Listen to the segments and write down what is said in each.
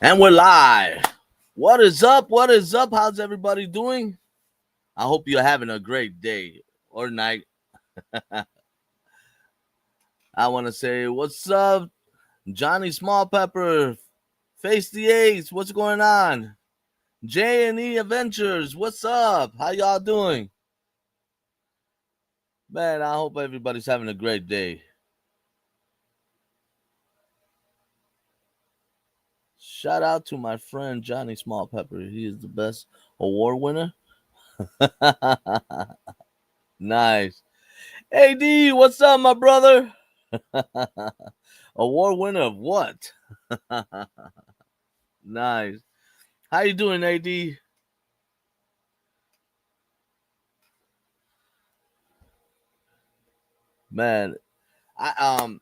And we're live. What is up? What is up? How's everybody doing? I hope you're having a great day or night. I want to say, what's up, Johnny Small Pepper? Face the Ace. What's going on? J&E Adventures. What's up? How y'all doing? Man, I hope everybody's having a great day. Shout out to my friend Johnny Small Pepper. He is the best award winner. Nice. AD, what's up, my brother? Award winner of what? Nice. How you doing, AD? Man, I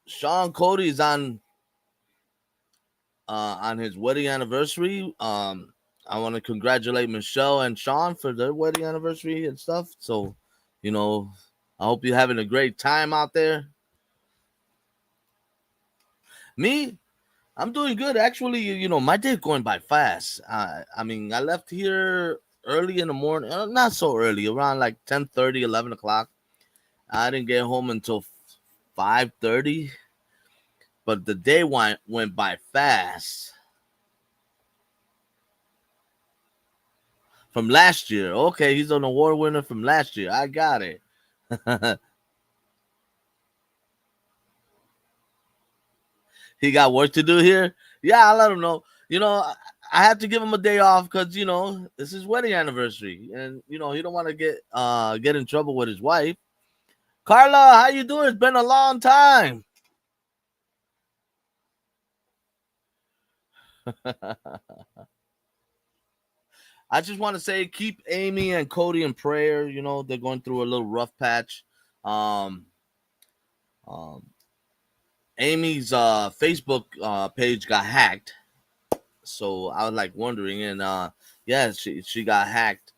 Sean Cody is on his wedding anniversary. I want to congratulate Michelle and Sean for their wedding anniversary and stuff. So, you know, I hope you're having a great time out there. Me, I'm doing good. Actually, my day's going by fast. I mean, I left here early in the morning. Not so early, around like 10:30, 11 o'clock. I didn't get home until 5:30, but the day went by fast. From last year. Okay, he's an award winner from last year. I got it. He got work to do here. Yeah, I'll let him know. I have to give him a day off because it's his wedding anniversary, and he don't want to get in trouble with his wife. Carla, how you doing? It's been a long time. I just want to say, keep Amy and Cody in prayer. They're going through a little rough patch. Um, um, Amy's Facebook page got hacked, so I was like wondering, and yeah, she got hacked.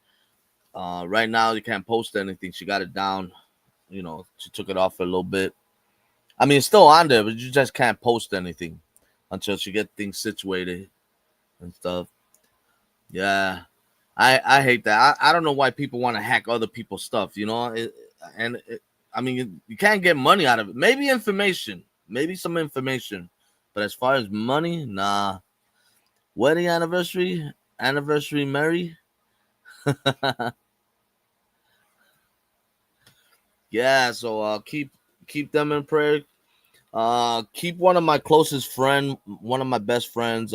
Right now, you can't post anything. She got it down. She took it off for a little bit. I mean, it's still on there, but you just can't post anything until she get things situated and stuff. Yeah, I hate that. I don't know why people want to hack other people's stuff. I mean, you can't get money out of it. Maybe information, maybe some information, but as far as money, nah. Wedding anniversary, Mary. Yeah, so keep them in prayer. Keep one of my closest friend, one of my best friends.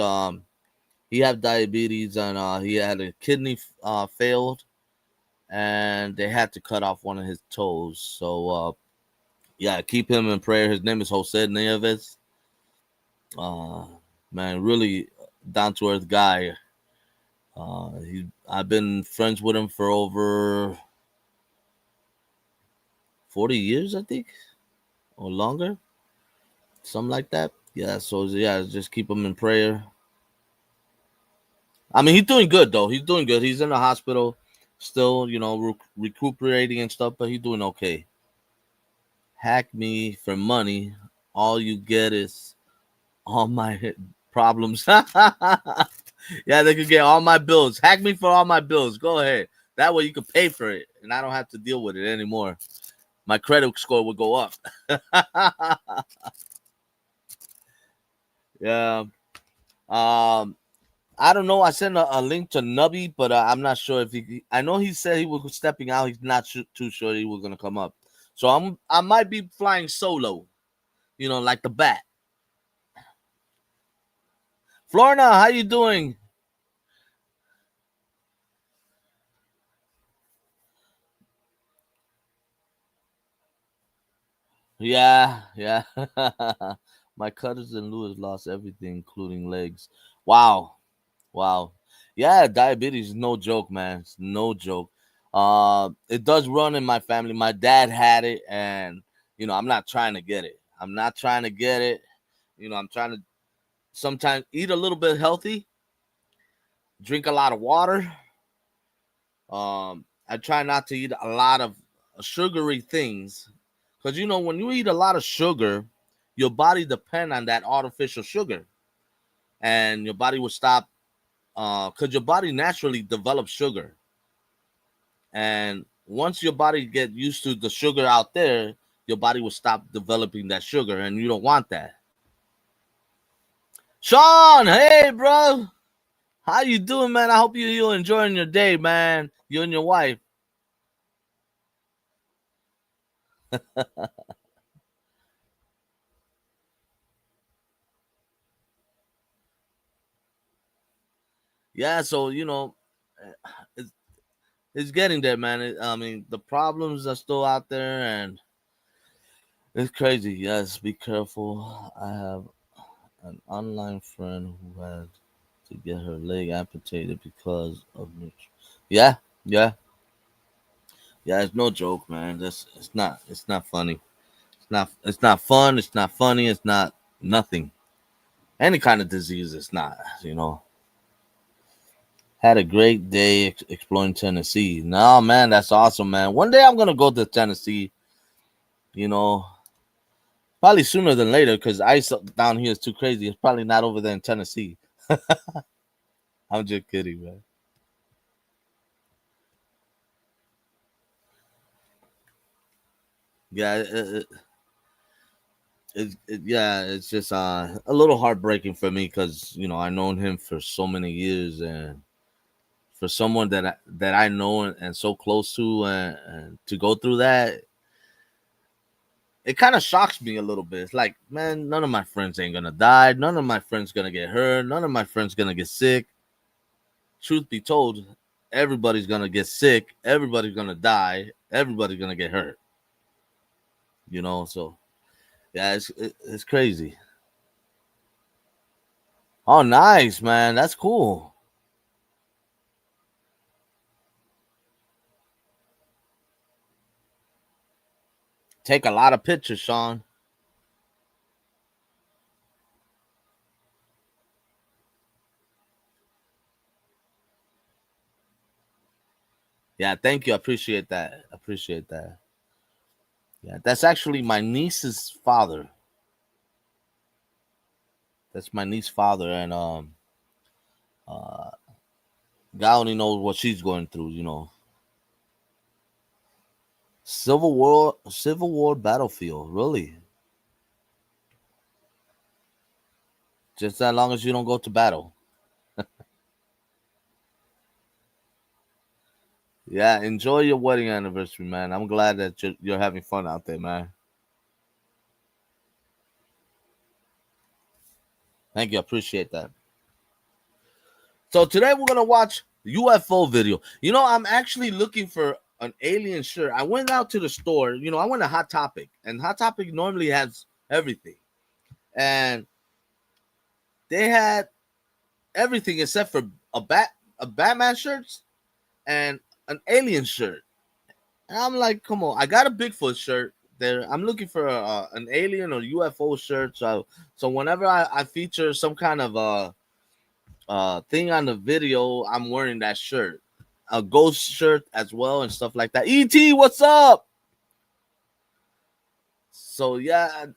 He had diabetes and he had a kidney failed, and they had to cut off one of his toes. So yeah, keep him in prayer. His name is Jose Nieves. Uh, man, really down to earth guy. I've been friends with him for over 40 years, I think, or longer, something like that. Yeah, so yeah, just keep him in prayer. I mean, he's doing good though. He's doing good. He's in the hospital, still, recuperating and stuff, but he's doing okay. Hack me for money. All you get is all my problems. Yeah, they could get all my bills. Hack me for all my bills. Go ahead. That way you can pay for it, and I don't have to deal with it anymore. My credit score will go up. Yeah. Um, I don't know. I sent a link to Nubby, but I'm not sure if he. I know he said he was stepping out. He's not too sure he was gonna come up. So I might be flying solo. Like the bat. Florina, how you doing? Yeah, yeah. My cousin Lewis lost everything, including legs. Wow, wow. Yeah, diabetes is no joke, man. It's no joke. It does run in my family. My dad had it, and I'm not trying to get it. I'm not trying to get it. I'm trying to sometimes eat a little bit healthy, drink a lot of water. I try not to eat a lot of sugary things because when you eat a lot of sugar, your body depend on that artificial sugar. and your body will stop because your body naturally develops sugar, and once your body get used to the sugar out there, your body will stop developing that sugar, and you don't want that. Sean, hey bro, how you doing, man? I hope you enjoying your day, man. You and your wife. Yeah, so it's, it's getting there, man. I mean, the problems are still out there, and it's crazy. Yes, be careful. I have an online friend who had to get her leg amputated because of yeah, yeah, yeah. It's no joke, man. That's it's not funny. It's not fun. It's not funny. It's not nothing. Any kind of disease. It's not. You know. Had a great day exploring Tennessee. No, man, that's awesome, man. One day I'm gonna go to Tennessee. You know, probably sooner than later because ice down here is too crazy. It's probably not over there in Tennessee. I'm just kidding, man. Yeah, yeah, it's just a little heartbreaking for me because I known him for so many years, and for someone that I know and so close to, and to go through that, it kind of shocks me a little bit. It's like, man, none of my friends ain't gonna die. None of my friends gonna get hurt. None of my friends gonna get sick. Truth be told, everybody's gonna get sick. Everybody's gonna die. Everybody's gonna get hurt. So yeah, it's crazy. Oh, nice, man. That's cool. Take a lot of pictures, Sean. Yeah, thank you. I appreciate that. I appreciate that. Yeah, that's actually my niece's father. That's my niece's father, and uh, God only knows what she's going through. Civil War battlefield, really? Just as long as you don't go to battle. Yeah, enjoy your wedding anniversary, man. I'm glad that you're having fun out there, man. Thank you. I appreciate that. So today we're gonna watch UFO video. I'm actually looking for an alien shirt. I went out to the store. I went to Hot Topic, and Hot Topic normally has everything, and they had everything except for a Batman shirts and an alien shirt. And I'm like, come on, I got a Bigfoot shirt there. I'm looking for an alien or UFO shirt. So whenever I feature some kind of thing on the video, I'm wearing that shirt, a ghost shirt as well, and stuff like that. ET, what's up? So yeah,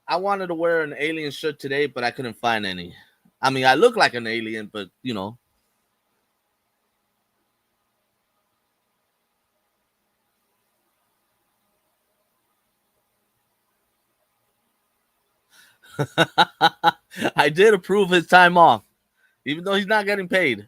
I wanted to wear an alien shirt today, but I couldn't find any. I mean, I look like an alien, but I did approve his time off, even though he's not getting paid.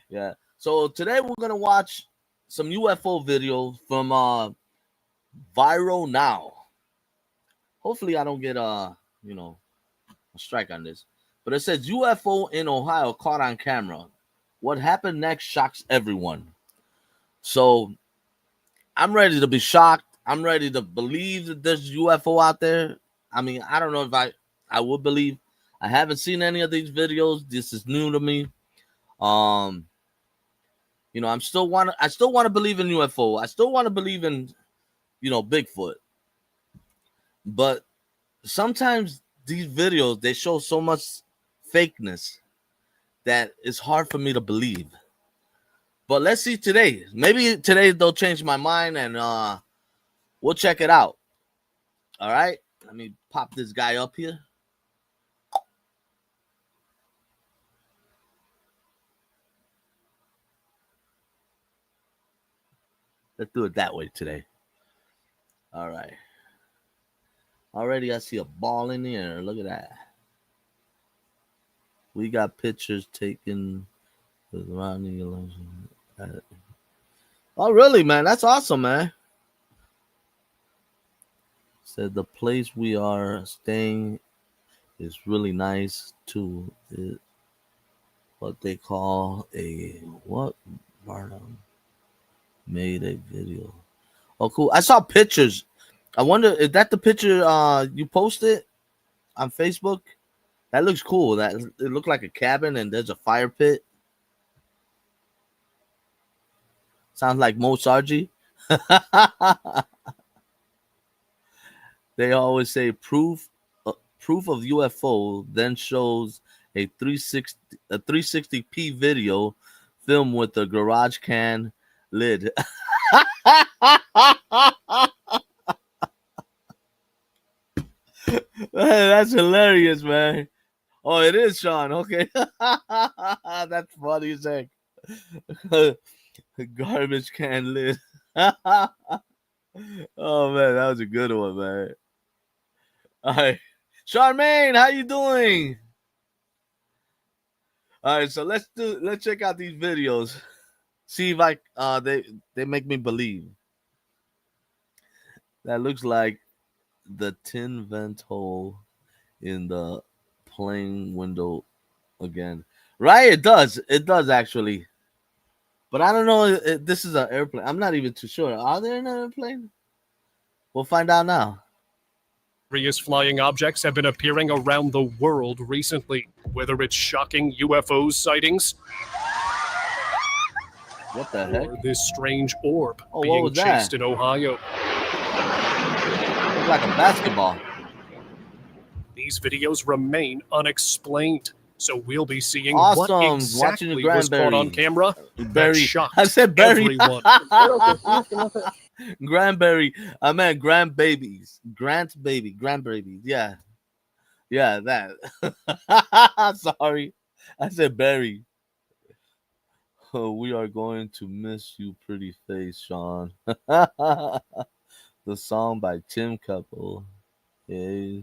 Yeah. So today we're gonna watch some UFO video from Viral Now. Hopefully I don't get a strike on this. But it says UFO in Ohio caught on camera. What happened next shocks everyone. So I'm ready to be shocked. I'm ready to believe that there's UFO out there. I mean, I don't know if I would believe. I haven't seen any of these videos. This is new to me. Um, I still want to believe in UFO. I still want to believe in Bigfoot. But sometimes these videos they show so much fakeness that is hard for me to believe. But let's see today. Maybe today they'll change my mind and we'll check it out. All right. Let me pop this guy up here. Let's do it that way today. All right. Already I see a ball in the air. Look at that. We got pictures taken with Ronnie. Oh, really, man? That's awesome, man. Said the place we are staying is really nice too. It, what they call a what? Barnum made a video. Oh, cool. I saw pictures. I wonder, is that the picture you posted on Facebook? That looks cool. That it looked like a cabin and there's a fire pit. Sounds like Mo Sargi. They always say proof of UFO, then shows a 360p video filmed with a garage can lid. That's hilarious, man. Oh, it is, Sean. Okay. That's funny as heck. Garbage can lid. Oh, man. That was a good one, man. All right. Charmaine, how you doing? All right. So let's check out these videos. See if they make me believe. That looks like the tin vent hole in the plane window again. Right? It does actually. But I don't know if this is an airplane. I'm not even too sure. Are there an airplane? We'll find out now. Various flying objects have been appearing around the world recently, whether it's shocking UFO sightings, what the heck? Or this strange orb being chased in Ohio. Like a basketball. These videos remain unexplained, so we'll be seeing what exactly was caught on camera that shocked everyone. Granberry. I meant grandbabies. Grandbabies. Yeah, that. Sorry, I said Barry. Oh, we are going to miss you, pretty face, Sean. The song by Tim Couple. Yeah.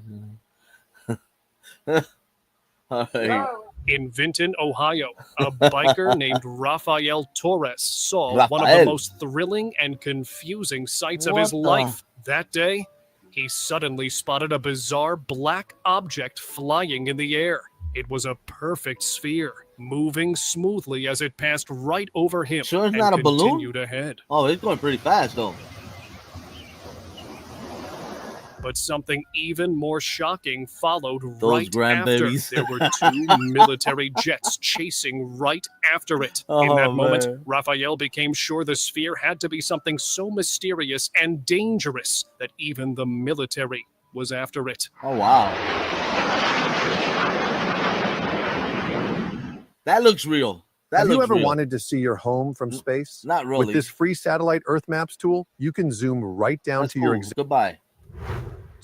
All right. In Vinton, Ohio, a biker named Rafael Torres saw one of the most thrilling and confusing sights of his life. That day, he suddenly spotted a bizarre black object flying in the air. It was a perfect sphere, moving smoothly as it passed right over him. Sure it's not a balloon? Continued ahead. Oh, it's going pretty fast, though. But something even more shocking followed right after. There were two military jets chasing right after it. In that moment, Raphael became sure the sphere had to be something so mysterious and dangerous that even the military was after it. Oh, wow. That looks real. Have you ever wanted to see your home from space? Not really. With this free satellite Earth Maps tool, you can zoom right down to your... Goodbye.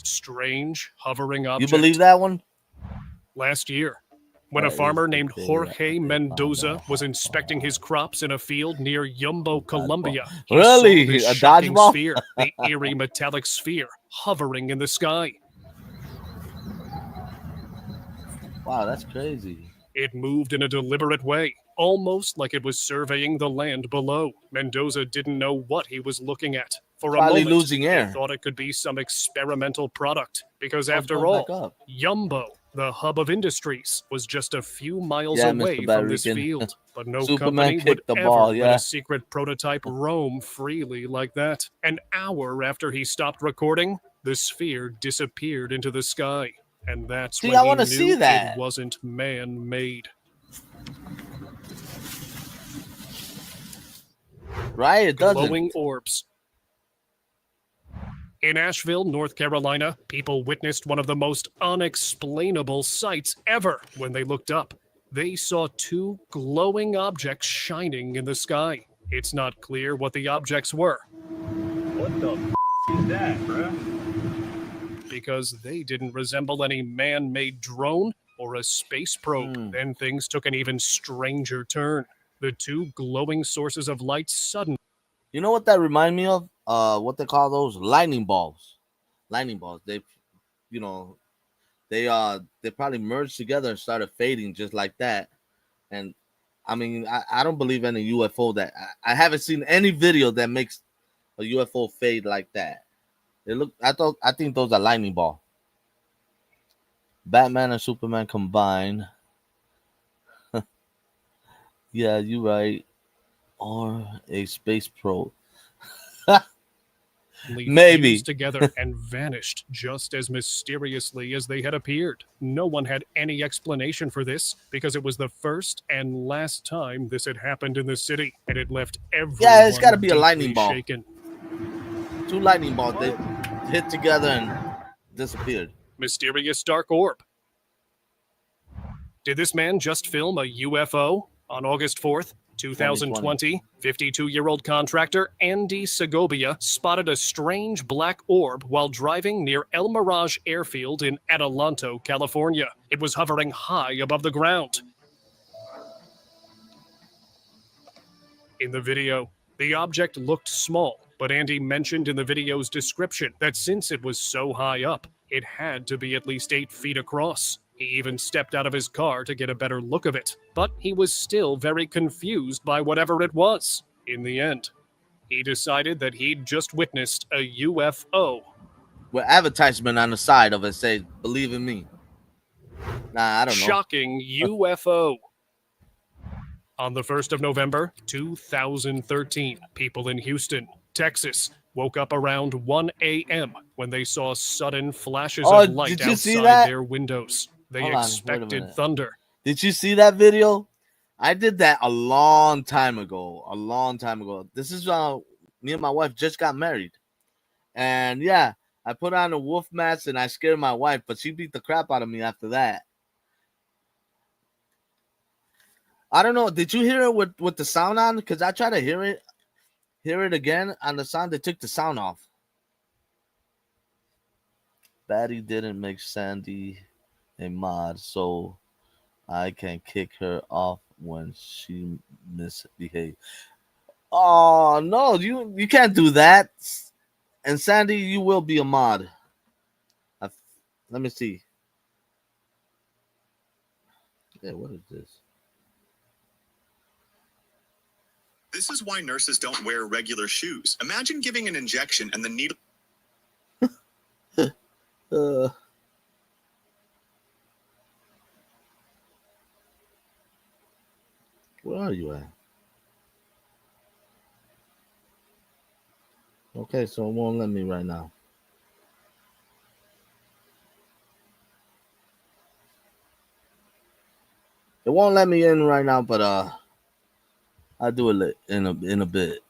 Strange hovering object. You believe that one? Last year, when a farmer named Jorge Mendoza was inspecting his crops in a field near Yumbo, Colombia, he saw this shocking sphere, the eerie metallic sphere, hovering in the sky. Wow, that's crazy. It moved in a deliberate way, almost like it was surveying the land below. Mendoza didn't know what he was looking at. For a moment, losing air. He thought it could be some experimental product, because after all, Yumbo, the hub of industries, was just a few miles away from this field. But no company would ever let a secret prototype roam freely like that. An hour after he stopped recording, the sphere disappeared into the sky. And that's when he knew it wasn't man-made. Right, it doesn't. Glowing orbs. In Asheville, North Carolina, people witnessed one of the most unexplainable sights ever when they looked up. they saw two glowing objects shining in the sky. It's not clear what the objects were. What the is that, bruh? Because they didn't resemble any man-made drone or a space probe. Then things took an even stranger turn. The two glowing sources of light suddenly... You know what that remind me of? What they call those? Lightning balls. Lightning balls. They, you know, they probably merged together and started fading just like that. And I mean, I don't believe in a UFO that I haven't seen any video that makes a UFO fade like that. They look. I think those are lightning ball. Batman and Superman combined. Yeah, you're right. Or a space probe. Maybe together and vanished just as mysteriously as they had appeared. No one had any explanation for this because it was the first and last time this had happened in the city, and it left everyone. Yeah, it's got to be a lightning ball. Shaken. Two lightning balls. They hit together and disappeared. Mysterious dark orb. Did this man just film a UFO? On August 4th, 2020, 52-year-old contractor Andy Segovia spotted a strange black orb while driving near El Mirage Airfield in Adelanto, California. It was hovering high above the ground. In the video, the object looked small, but Andy mentioned in the video's description that since it was so high up, it had to be at least 8 feet across. He even stepped out of his car to get a better look of it, but he was still very confused by whatever it was. In the end, he decided that he'd just witnessed a UFO. With advertisement on the side of it says, "Believe in me." Nah, I don't know. Shocking UFO. On the 1st of November, 2013, people in Houston, Texas, woke up around 1 a.m. when they saw sudden flashes of light outside their windows. They expected thunder. Did you see that video? I did that a long time ago. This is me and my wife just got married. And yeah, I put on a wolf mask and I scared my wife, but she beat the crap out of me after that. I don't know. Did you hear it with the sound on? Because I tried to hear it again on the sound. They took the sound off. Batty didn't make Sandy a mod, so I can kick her off when she misbehaves. Oh no, you can't do that. And Sandy, you will be a mod. Let me see. Yeah, what is this? This is why nurses don't wear regular shoes. Imagine giving an injection and the needle. Where are you at? Okay, so it won't let me right now. It won't let me in right now, but I'll do it in a bit.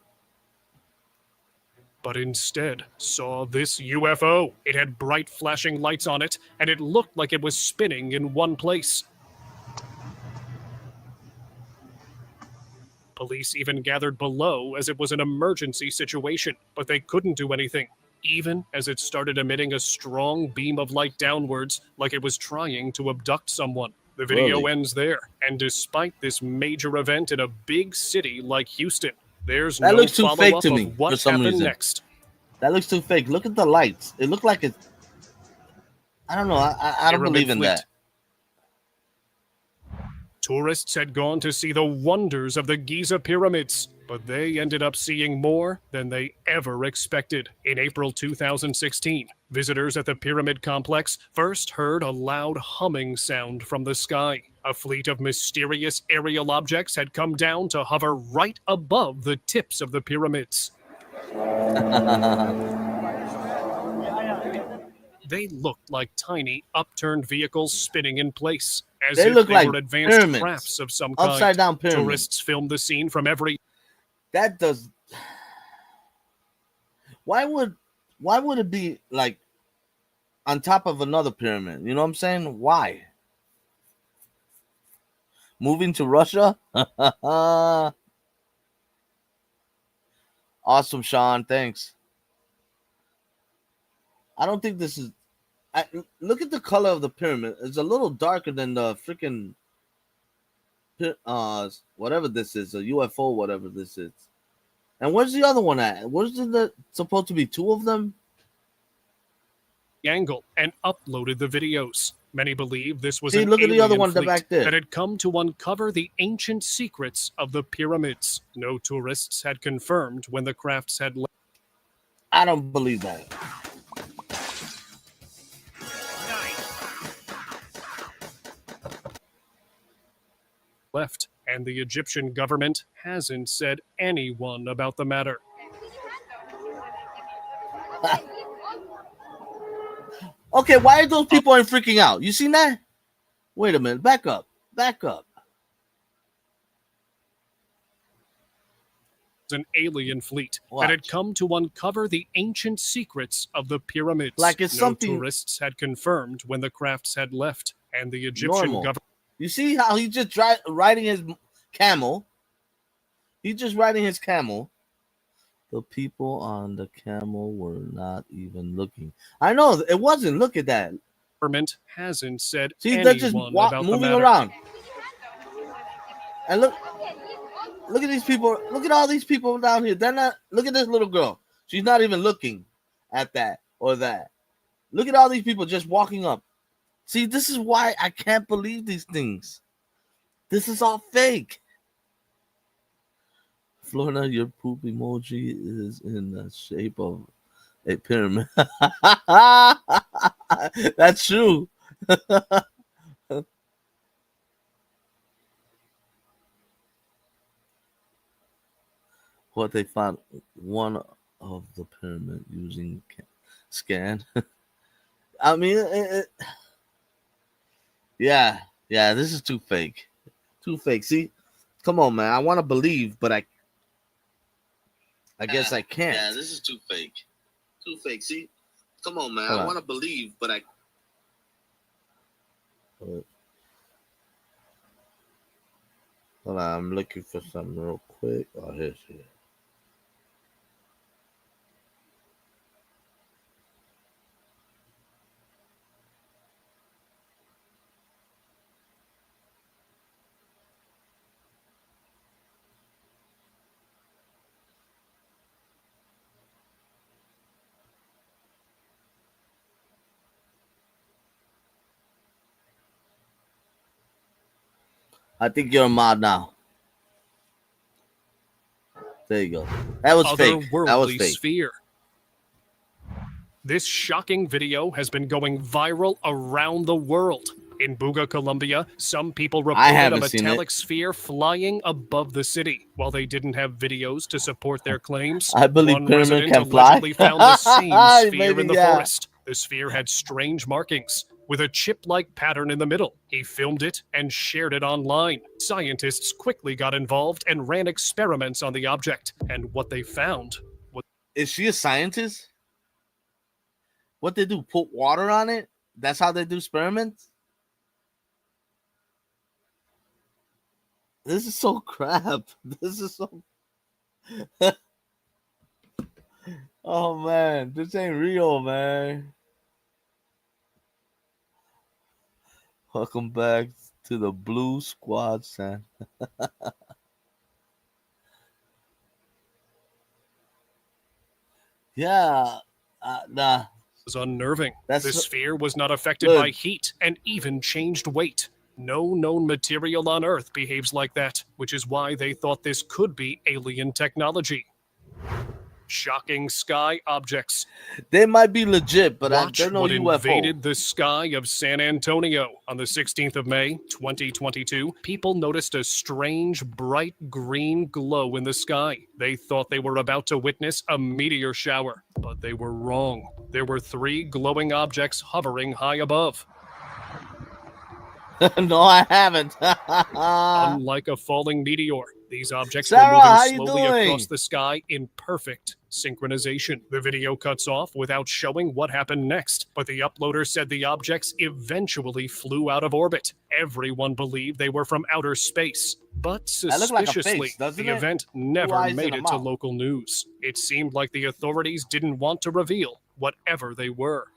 But instead saw this UFO. It had bright flashing lights on it, and it looked like it was spinning in one place. Police even gathered below as it was an emergency situation, but they couldn't do anything, even as it started emitting a strong beam of light downwards like it was trying to abduct someone. The video ends there, and despite this major event in a big city like Houston, there's no looks too fake follow-up to me of what for some happened reason. next. That looks too fake. Look at the lights. It looked like it's... I don't know. I don't believe in that. Tourists had gone to see the wonders of the Giza pyramids, but they ended up seeing more than they ever expected. In April 2016, visitors at the pyramid complex first heard a loud humming sound from the sky. A fleet of mysterious aerial objects had come down to hover right above the tips of the pyramids. They looked like tiny, upturned vehicles spinning in place, as they if look they like were advanced pyramids. crafts of some kind. Upside down pyramids. Tourists filmed the scene from every... That does... Why would it be like on top of another pyramid? You know what I'm saying? Why? Moving to Russia? Awesome, Sean. Thanks. I don't think this is... look at the color of the pyramid. It's a little darker than the freaking... whatever this is. A UFO, whatever this is. And where's the other one at? Where's the supposed to be two of them? Angle and uploaded the videos. Many believe this was look at the other one fleet back there that had come to uncover the ancient secrets of the pyramids. No tourists had confirmed when the crafts had left. I don't believe that. And the Egyptian government hasn't said anyone about the matter. Okay, why are those people ain't freaking out? You seen that? Wait a minute. Back up. An alien fleet that had come to uncover the ancient secrets of the pyramids. Like it's something tourists had confirmed when the crafts had left, and the Egyptian government. You see how he's just riding his camel? He's just riding his camel. The people on the camel were not even looking. I know it wasn't. Look at that. Government hasn't said. See, they're just moving around. And look at these people. Look at all these people down here. They're not. Look at this little girl. She's not even looking at that or that. Look at all these people just walking up. See, this is why I can't believe these things. This is all fake. Florida, your poop emoji is in the shape of a pyramid. That's true. What they found, one of the pyramid using scan. I mean, yeah, this is too fake. Too fake. See, come on, man. I want to believe, but I guess I can't. Yeah, this is too fake. Too fake. See, come on, man. I want to believe, but I. Hold on, I'm looking for something real quick. Oh, here's it. I think you're a mod now. There you go. That was fake. That was fake. Sphere. This shocking video has been going viral around the world. In Buga, Colombia, some people reported a metallic sphere flying above the city. While they didn't have videos to support their claims, I believe one resident allegedly found the same sphere in the forest. The sphere had strange markings with a chip-like pattern in the middle. He filmed it and shared it online. Scientists quickly got involved and ran experiments on the object. And what they found was... Is she a scientist? What they do? Put water on it? That's how they do experiments? This is so crap. This is so... Oh, man. This ain't real, man. Welcome back to the Blue Squad, Sam. Yeah, nah. It was unnerving. The sphere was not affected by heat and even changed weight. No known material on Earth behaves like that, which is why they thought this could be alien technology. Shocking sky objects. They might be legit, but they're no what UFO. Invaded the sky of San Antonio on the 16th of May, 2022. People noticed a strange, bright green glow in the sky. They thought they were about to witness a meteor shower, but they were wrong. There were 3 glowing objects hovering high above. No, I haven't. Unlike a falling meteor, these objects Sarah, were how you moving slowly doing? across the sky in perfect synchronization. The video cuts off without showing what happened next, but the uploader said the objects eventually flew out of orbit. Everyone believed they were from outer space, but That looked like a suspiciously, face, doesn't the it? event Two never eyes made and a it to mouth. local news. It seemed like the authorities didn't want to reveal whatever they were.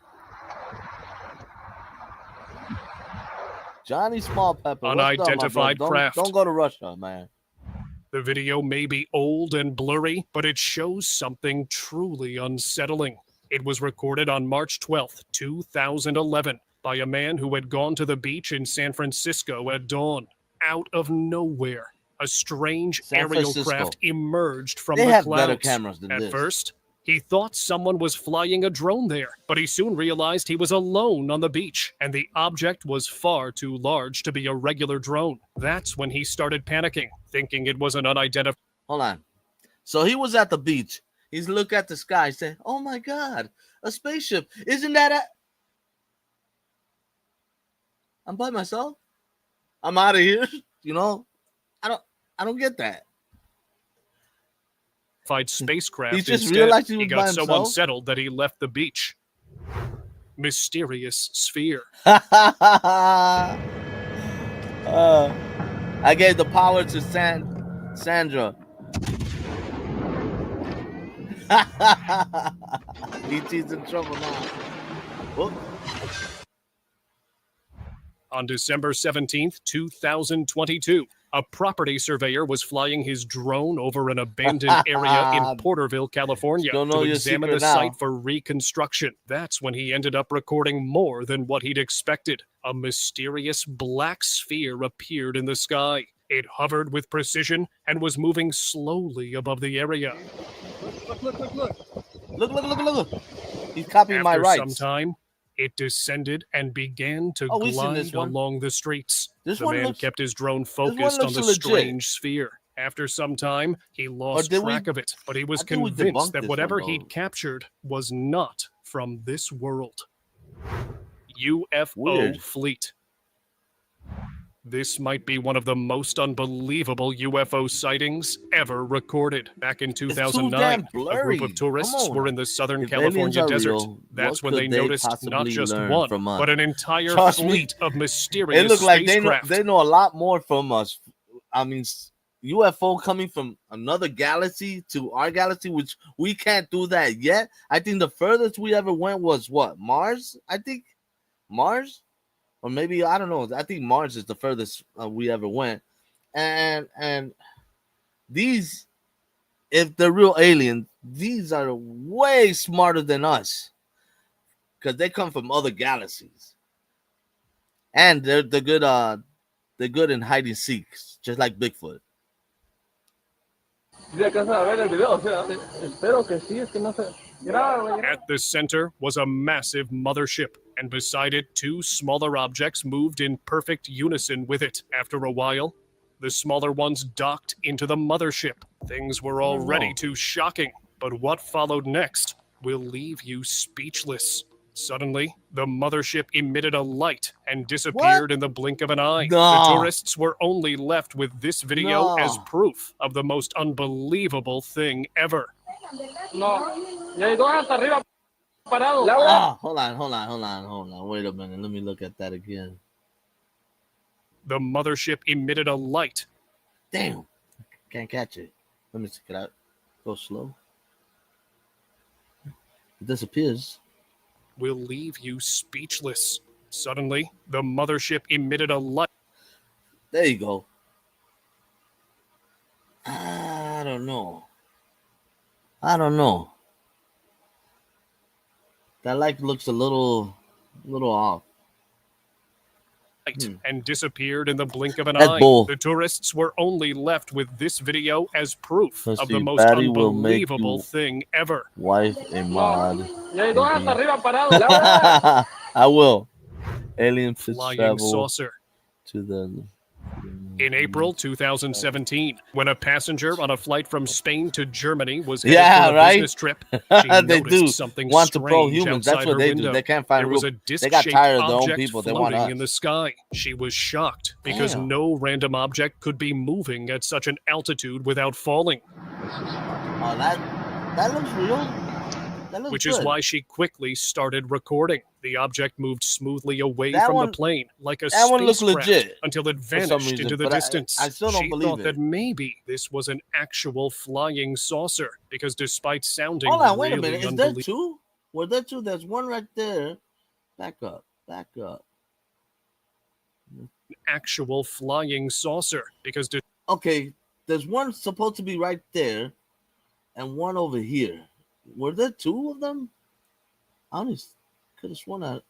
Johnny Small Pepper. What's up, my Unidentified bro? craft. Don't go to Russia, man. The video may be old and blurry, but it shows something truly unsettling. It was recorded on March 12th, 2011, by a man who had gone to the beach in San Francisco at dawn. Out of nowhere, a strange San aerial Francisco. craft emerged from They the have clouds. better cameras than At this. first, he thought someone was flying a drone there, but he soon realized he was alone on the beach, and the object was far too large to be a regular drone. That's when he started panicking, thinking it was an unidentified. Hold on. So he was at the beach. He's looked at the sky, saying, "Oh my God, a spaceship! Isn't that a?" I'm by myself. I'm out of here. You know, I don't get that. Spacecraft. He just Instead, realized he was got by so himself? unsettled that he left the beach. Mysterious sphere. I gave the power to Sandra. E.T.'s in trouble now. Whoop. On December 17th, 2022, a property surveyor was flying his drone over an abandoned area in Porterville, California, Don't know to your examine the secret now. site for reconstruction. That's when he ended up recording more than what he'd expected. A mysterious black sphere appeared in the sky. It hovered with precision and was moving slowly above the area. Look. He's copying my After rights. some time, it descended and began to Oh, we've seen this glide one. along the streets. This The one man looks- kept his drone one focused on looks the legit. strange sphere. After some time, he lost did we- track of it, but he was I think we convinced debunked that this whatever one, though. he'd captured was not from this world. UFO Weird. fleet. This might be one of the most unbelievable UFO sightings ever recorded. Back in 2009, damn a group blurry. of tourists Come on. were in the Southern If aliens California are desert. real, That's what when they could noticed not possibly just learn one, from us? but an entire Trust me, fleet of It mysterious looks like spacecraft. they know a lot more from us. I mean, UFO coming from another galaxy to our galaxy, which we can't do that yet. I think the furthest we ever went was what? Mars? I think Mars, or maybe I don't know. I think Mars is the furthest we ever went. And these, if they're real aliens, these are way smarter than us because they come from other galaxies, and they're good. They're good in hide and seeks, just like Bigfoot. At the center was a massive mothership, and beside it, two smaller objects moved in perfect unison with it. After a while, the smaller ones docked into the mothership. Things were already too shocking, but what followed next will leave you speechless. Suddenly, the mothership emitted a light and disappeared in the blink of an eye. No. The tourists were only left with this video No. as proof of the most unbelievable thing ever. Ah, hold on. Wait a minute. Let me look at that again. The mothership emitted a light. Damn, can't catch it. Let me check it out. Go slow. It disappears. Will leave you speechless. Suddenly, the mothership emitted a light. There you go. I don't know. That light looks a little off. And disappeared in the blink of an That's eye. bull. The tourists were only left with this video as proof Let's of see, the most battery will make unbelievable you- thing ever. Wife a mod. I will. Alien fish Flying travel saucer. to the. In April 2017, when a passenger on a flight from Spain to Germany was headed for a business trip, she noticed something strange outside her window. They can't find there was a disc-shaped object floating in the sky. She was shocked because no random object could be moving at such an altitude without falling. Oh, that looks real. Which is why she quickly started recording. The object moved smoothly away from the plane like a spacecraft until it vanished into the distance. I still don't believe it. She thought that maybe this was an actual flying saucer because despite sounding Hold on, really wait a minute. Is there two? Well, there two. There's one right there. Back up. Actual flying saucer because okay, there's one supposed to be right there and one over here. Were there two of them? I honestly could have sworn that.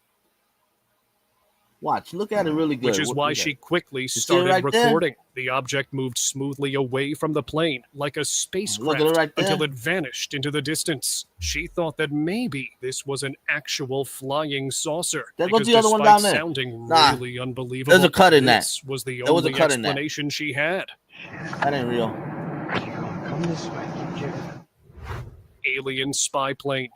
Watch, look at it really good. Which is why she quickly started recording. The object moved smoothly away from the plane like a spacecraft until it vanished into the distance. She thought that maybe this was an actual flying saucer. There goes the other one down there. Sounding really unbelievable. There's a cut in that. This was the only explanation she had. That ain't real. Come this way. Alien spy plane.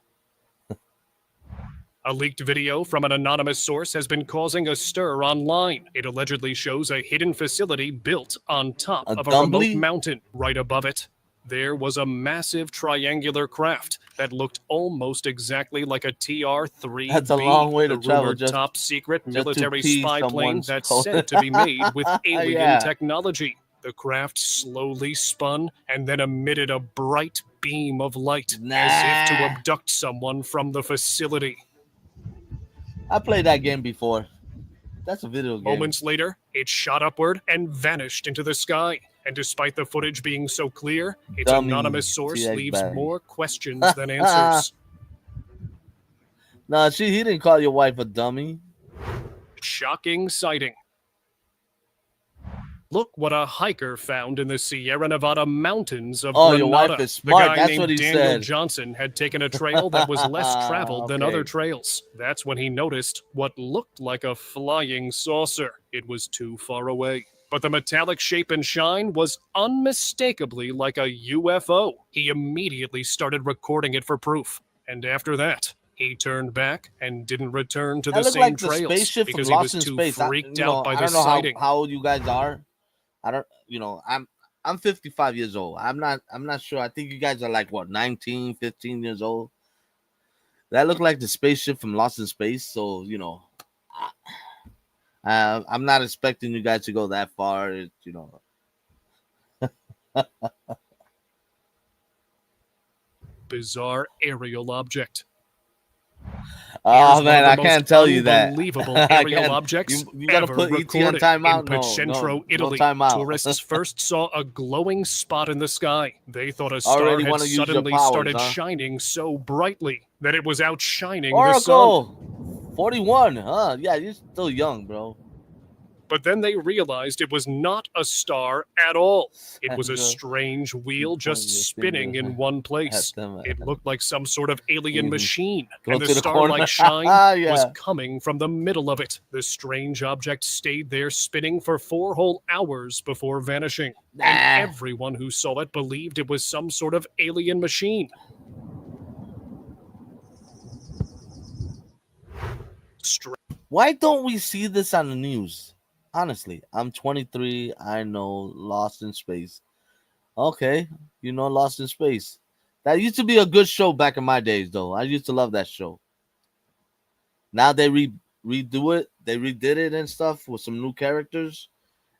A leaked video from an anonymous source has been causing a stir online. It allegedly shows a hidden facility built on top of a remote mountain. Right above it, there was a massive triangular craft that looked almost exactly like a TR-3B. That's a long way to travel. Top secret military spy plane that's said to be made with alien technology. The craft slowly spun and then emitted a bright beam of light as if to abduct someone from the facility. I played that game before. That's a video game. Moments later, it shot upward and vanished into the sky. And despite the footage being so clear, its anonymous source leaves more questions than answers. No, he didn't call your wife a dummy. Shocking sighting. Look what a hiker found in the Sierra Nevada mountains of Granada. Your wife is smart. The guy That's named what he Daniel said. Johnson had taken a trail that was less traveled than other trails. That's when he noticed what looked like a flying saucer. It was too far away. But the metallic shape and shine was unmistakably like a UFO. He immediately started recording it for proof. And after that, he turned back and didn't return to the same trails because he was too freaked out by the sighting. How old you guys are? I don't, I'm 55 years old. I'm not sure. I think you guys are like, what, 19, 15 years old? That looked like the spaceship from Lost in Space. So, I'm not expecting you guys to go that far, Bizarre aerial object. Oh man, I can't tell you that. Unbelievable aerial objects you gotta put ET on timeout. In Picentro, Italy, tourists first saw a glowing spot in the sky. They thought a star had suddenly started shining so brightly that it was outshining the sun. 41, huh? Yeah, you're still young, bro. But then they realized it was not a star at all. It was a strange wheel just spinning in one place. It looked like some sort of alien machine, and the star-like shine was coming from the middle of it. The strange object stayed there spinning for 4 whole hours before vanishing. And everyone who saw it believed it was some sort of alien machine. Why don't we see this on the news? Honestly, I'm 23. I know Lost in Space. Okay, Lost in Space. That used to be a good show back in my days, though. I used to love that show. Now they redo it. They redid it and stuff with some new characters.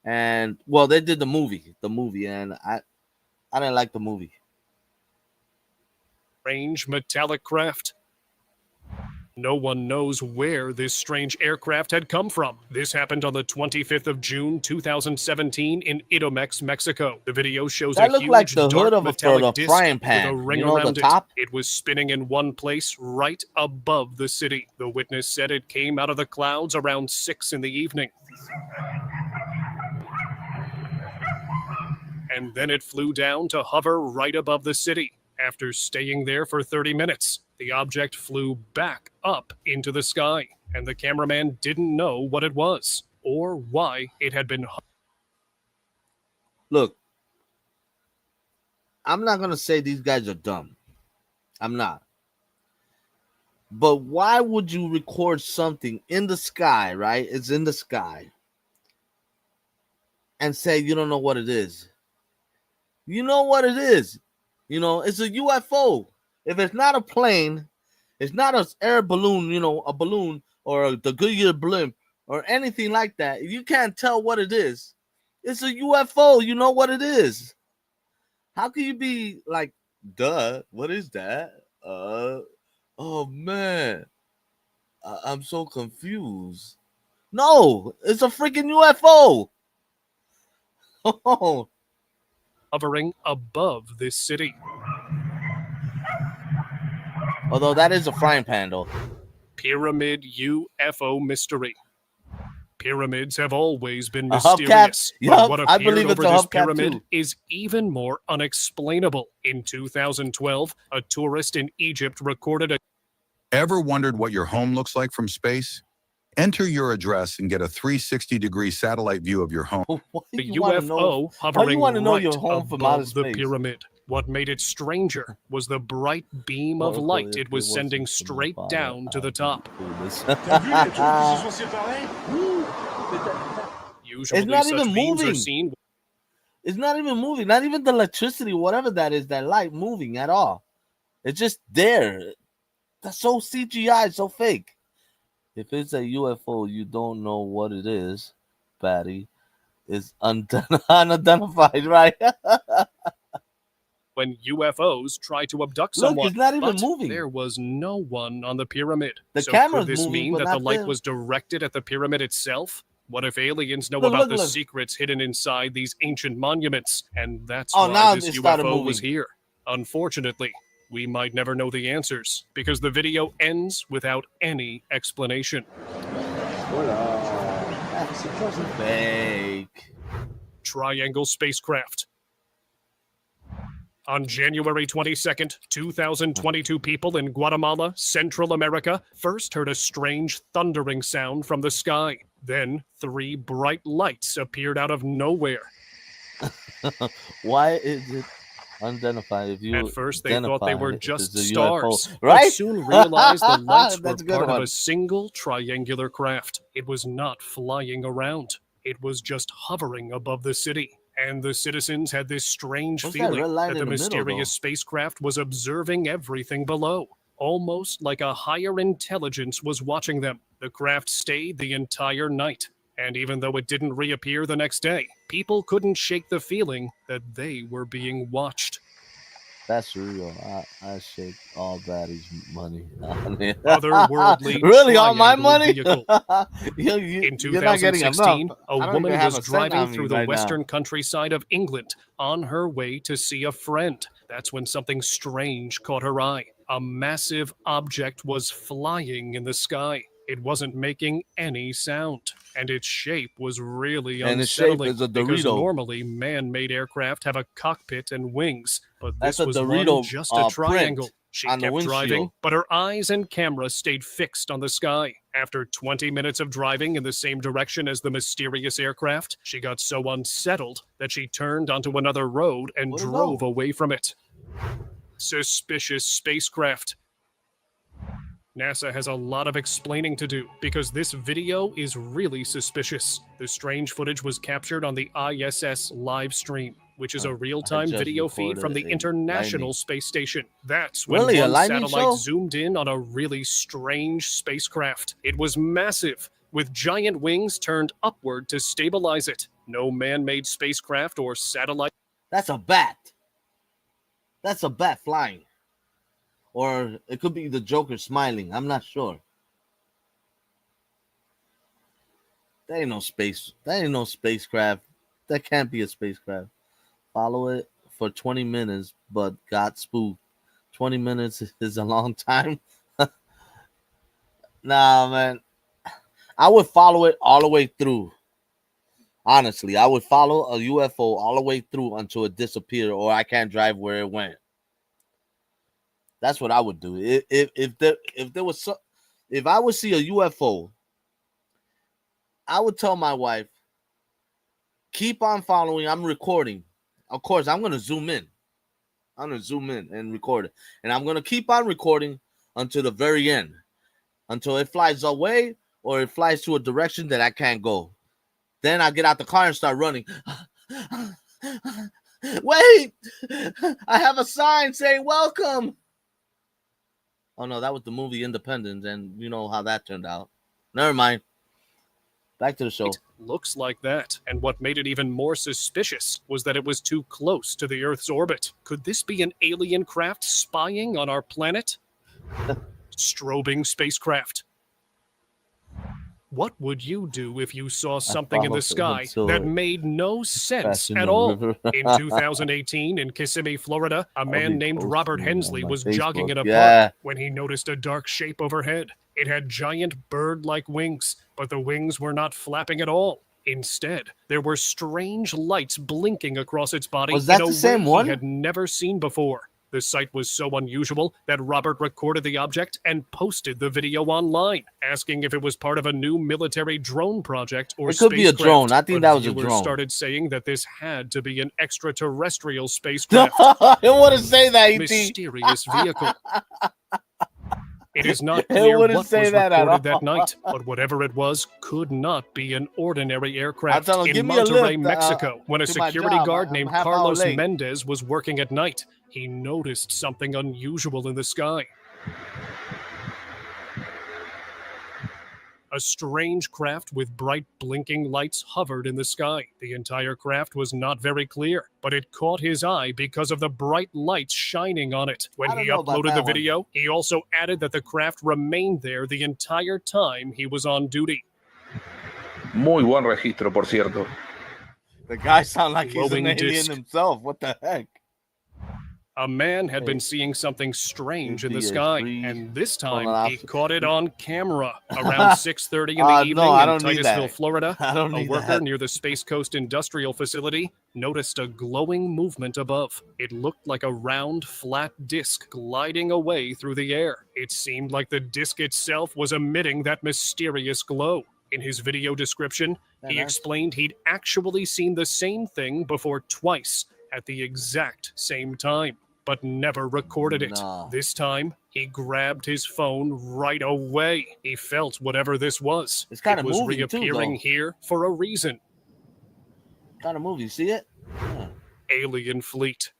And, well, they did the movie, and I didn't like the movie. Strange metallic craft. No one knows where this strange aircraft had come from. This happened on the 25th of June, 2017 in Idomex, Mexico. The video shows a huge like the hood dark of metallic disc frying pan. with a ring around it. It was spinning in one place right above the city. The witness said it came out of the clouds around 6 in the evening. And then it flew down to hover right above the city. After staying there for 30 minutes, the object flew back up into the sky, and the cameraman didn't know what it was or why it had been. Look, I'm not gonna say these guys are dumb. I'm not. But why would you record something in the sky, right? It's in the sky. And say you don't know what it is. You know what it is. You know, it's a UFO. If it's not a plane, it's not an air balloon, you know, a balloon or the Goodyear blimp or anything like that. You can't tell what it is. It's a UFO. You know what it is. How can you be like, duh, what is that? Oh man, I'm so confused. No, it's a freaking UFO. Oh. Hovering above this city. Although that is a frying pan, though. Pyramid UFO mystery. Pyramids have always been mysterious. But what appeared over this pyramid is even more unexplainable. In 2012, a tourist in Egypt recorded a... Ever wondered what your home looks like from space? Enter your address and get a 360-degree satellite view of your home. The UFO hovering right above the pyramid. What made it stranger was the bright beam of light it was sending straight down to the top. Usually it's not such even beams moving. Are seen... It's not even moving. Not even the electricity, whatever that is, that light moving at all. It's just there. That's so CGI, so fake. If it's a UFO, you don't know what it is, Patty. It's unidentified, right? When UFOs try to abduct someone, it's not even moving. There was no one on the pyramid. The so camera's could this moving, mean but that the not light them. was directed at the pyramid itself? What if aliens know about the secrets hidden inside these ancient monuments? And that's why this UFO was here. Unfortunately, we might never know the answers because the video ends without any explanation. Fake. Triangle spacecraft. On January 22nd, 2022, people in Guatemala, Central America, first heard a strange thundering sound from the sky. Then 3 bright lights appeared out of nowhere. Why is it unidentified? If you At first, they thought they were just stars, UFO, right? But soon realized the lights were part of a single triangular craft. It was not flying around. It was just hovering above the city. And the citizens had this strange feeling that the mysterious spacecraft was observing everything below. Almost like a higher intelligence was watching them. The craft stayed the entire night. And even though it didn't reappear the next day, people couldn't shake the feeling that they were being watched. That's real. I shake all baddies' money. Otherworldly really, all my money? In 2016, a woman was driving through the western countryside of England on her way to see a friend. That's when something strange caught her eye. A massive object was flying in the sky. It wasn't making any sound, and its shape was really unsettling because normally man-made aircraft have a cockpit and wings, but this was just a triangle. She kept driving, but her eyes and camera stayed fixed on the sky. After 20 minutes of driving in the same direction as the mysterious aircraft, she got so unsettled that she turned onto another road and drove away from it. Suspicious spacecraft. NASA has a lot of explaining to do because this video is really suspicious. The strange footage was captured on the ISS live stream, which is a real-time video feed from the International Space Station. That's when one satellite zoomed in on a really strange spacecraft. It was massive, with giant wings turned upward to stabilize it. No man-made spacecraft or satellite. That's a bat. That's a bat flying. Or it could be the Joker smiling. I'm not sure. That ain't no space. That ain't no spacecraft. That can't be a spacecraft. Follow it for 20 minutes, but got spooked. 20 minutes is a long time. Nah, man. I would follow it all the way through. Honestly, I would follow a UFO all the way through until it disappeared or I can't drive where it went. That's what I would do. If I would see a UFO, I would tell my wife, keep on following. I'm recording. Of course, I'm going to zoom in. I'm going to zoom in and record it. And I'm going to keep on recording until the very end. Until it flies away or it flies to a direction that I can't go. Then I get out the car and start running. Wait! I have a sign saying welcome. Oh, no, that was the movie Independence, and you know how that turned out. Never mind. Back to the show. It looks like that. And what made it even more suspicious was that it was too close to the Earth's orbit. Could this be an alien craft spying on our planet? Strobing spacecraft. What would you do if you saw something in the sky that made no sense at all? In 2018, in Kissimmee, Florida, a man named Robert Hensley was jogging in a park when he noticed a dark shape overhead. It had giant bird-like wings, but the wings were not flapping at all. Instead, there were strange lights blinking across its body in a way he had never seen before. The sight was so unusual that Robert recorded the object and posted the video online, asking if it was part of a new military drone project or spacecraft. It could be a drone. I think that was a drone. Started saying that this had to be an extraterrestrial spacecraft. I don't want to say that, E.T. Mysterious vehicle. It is not clear what was recorded that night, but whatever it was could not be an ordinary aircraft. In Monterrey, Mexico, when a security guard named Carlos Mendez was working at night, he noticed something unusual in the sky. A strange craft with bright blinking lights hovered in the sky. The entire craft was not very clear, but it caught his eye because of the bright lights shining on it. When he uploaded the video, he also added that the craft remained there the entire time he was on duty. Muy buen registro, por cierto. The guy sounds like he's an alien himself. What the heck? A man had been seeing something strange in the sky, and this time he caught it on camera. Around 6:30 in the evening in Titusville, Florida, a worker near the Space Coast Industrial Facility noticed a glowing movement above. It looked like a round, flat disc gliding away through the air. It seemed like the disc itself was emitting that mysterious glow. In his video description, he explained he'd actually seen the same thing before twice at the exact same time, but never recorded it. This time, he grabbed his phone right away. He felt whatever this was. It's kind of moving reappearing here for a reason. Kind of movie, you see it? Yeah. Alien Fleet.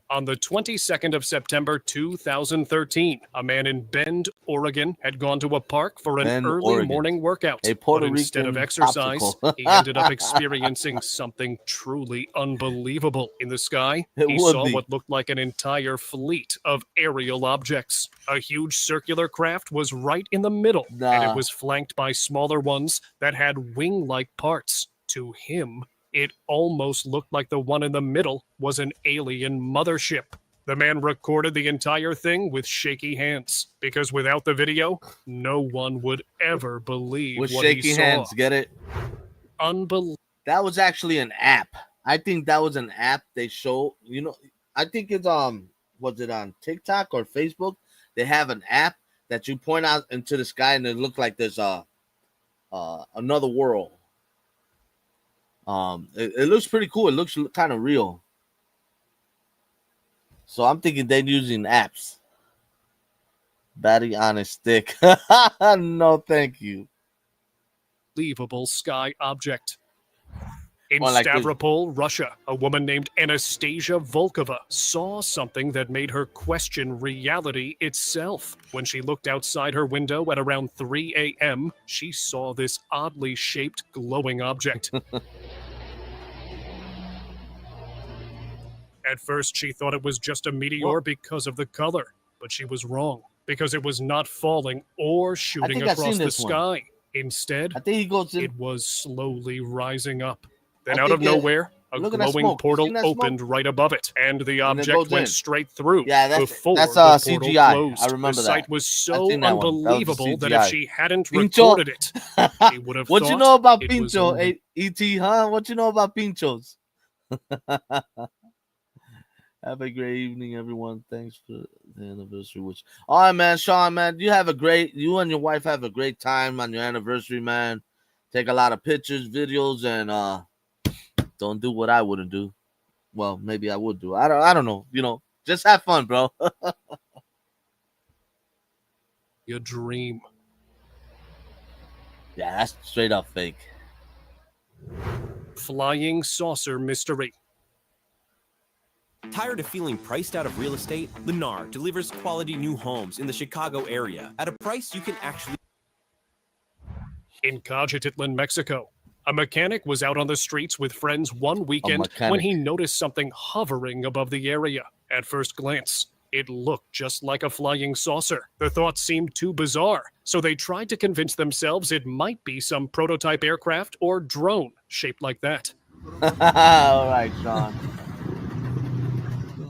On the 22nd of September 2013, a man in Bend, Oregon, had gone to a park for an early morning workout. But instead of exercise, he ended up experiencing something truly unbelievable. In the sky, he saw what looked like an entire fleet of aerial objects. A huge circular craft was right in the middle, and it was flanked by smaller ones that had wing-like parts. To him, it almost looked like the one in the middle was an alien mothership. The man recorded the entire thing with shaky hands, because without the video, no one would ever believe what he saw. With shaky hands, get it? Unbelievable. That was actually an app. I think that was an app they showed. You know, I think it's was it on TikTok or Facebook? They have an app that you point out into the sky and it looks like there's another world. It looks pretty cool. It looks kind of real. So I'm thinking they're using apps. Battery on a stick. No, thank you. Unbelievable sky object. In Stavropol, Russia, a woman named Anastasia Volkova saw something that made her question reality itself. When she looked outside her window at around 3 a.m., she saw this oddly shaped glowing object. At first, she thought it was just a meteor because of the color, but she was wrong, because it was not falling or shooting across the sky. Instead, it was slowly rising up. Then out of nowhere, a glowing portal opened right above it, and the object went straight through. Yeah, before that's the portal CGI. closed. I remember the that. sight was so unbelievable that if she hadn't Pincho. recorded it, she would have What thought you know about it was Pincho, only... E.T., huh? What you know about Pinchos? Have a great evening, everyone. Thanks for the anniversary wish. All right, man. Sean, man, you and your wife have a great time on your anniversary, man. take a lot of pictures, videos, and don't do what I wouldn't do. Well, maybe I would do. I don't know. You know, just have fun, bro. Your dream. Yeah, that's straight up fake. Flying saucer mystery. Tired of feeling priced out of real estate? Lennar delivers quality new homes in the Chicago area at a price you can actually. In Cajatitlan, Mexico, a mechanic was out on the streets with friends one weekend when he noticed something hovering above the area. At first glance, it looked just like a flying saucer. The thought seemed too bizarre, so they tried to convince themselves it might be some prototype aircraft or drone shaped like that. All right, Sean.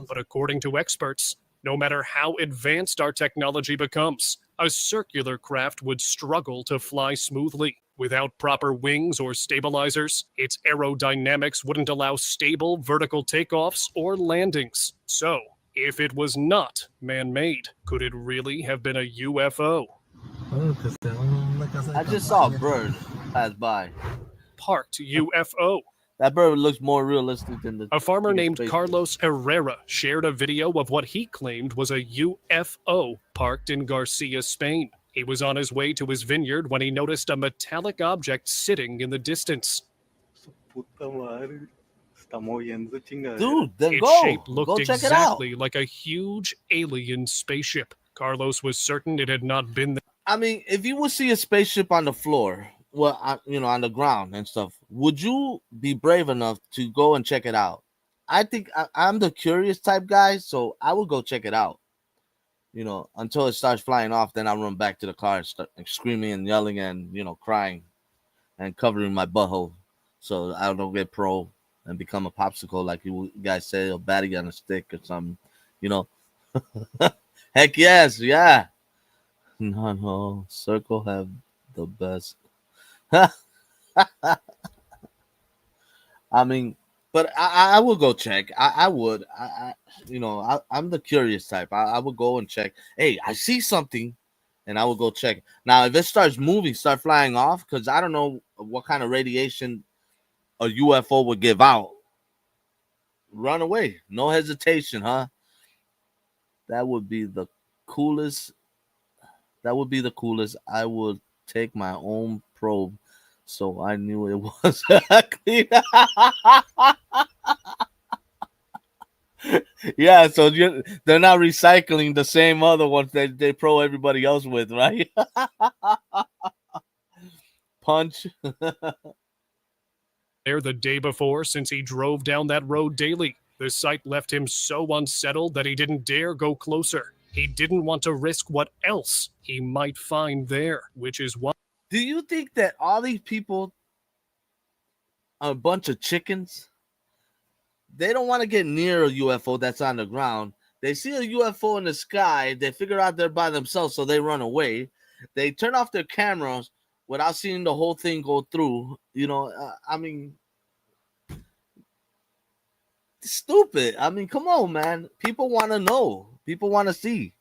But according to experts, no matter how advanced our technology becomes, a circular craft would struggle to fly smoothly. Without proper wings or stabilizers, its aerodynamics wouldn't allow stable vertical takeoffs or landings. So, if it was not man-made, could it really have been a UFO? I just saw a bird pass by. Parked UFO. That bird looks more realistic than the... A farmer named Carlos Herrera shared a video of what he claimed was a UFO parked in Garcia, Spain. He was on his way to his vineyard when he noticed a metallic object sitting in the distance. Dude, then Its go. shape looked Go check exactly it out. like a huge alien spaceship. Carlos was certain it had not been there. I mean, if you would see a spaceship on the floor, well, on the ground and stuff, would you be brave enough to go and check it out? I think I'm the curious type guy, so I would go check it out. Until it starts flying off, then I'll run back to the car and start screaming and yelling and, crying and covering my butthole so I don't get pro and become a popsicle like you guys say, or baddie on a stick or something, Heck yes, yeah. No, Circle have the best. I mean, but I would go check. I would. I'm the curious type. I would go and check. Hey, I see something, and I would go check. Now, if it starts moving, start flying off, because I don't know what kind of radiation a UFO would give out. Run away. No hesitation, huh? That would be the coolest. That would be the coolest. I would take my own probe, so I knew it was clean. Yeah, so they're not recycling the same other ones that they pro everybody else with, right? Punch. There the day before, since he drove down that road daily. The sight left him so unsettled that he didn't dare go closer. He didn't want to risk what else he might find there, which is why. Do you think that all these people are a bunch of chickens? They don't want to get near a UFO that's on the ground. They see a UFO in the sky. They figure out they're by themselves, so they run away. They turn off their cameras without seeing the whole thing go through. I mean, stupid. I mean, come on, man. People want to know. People want to see.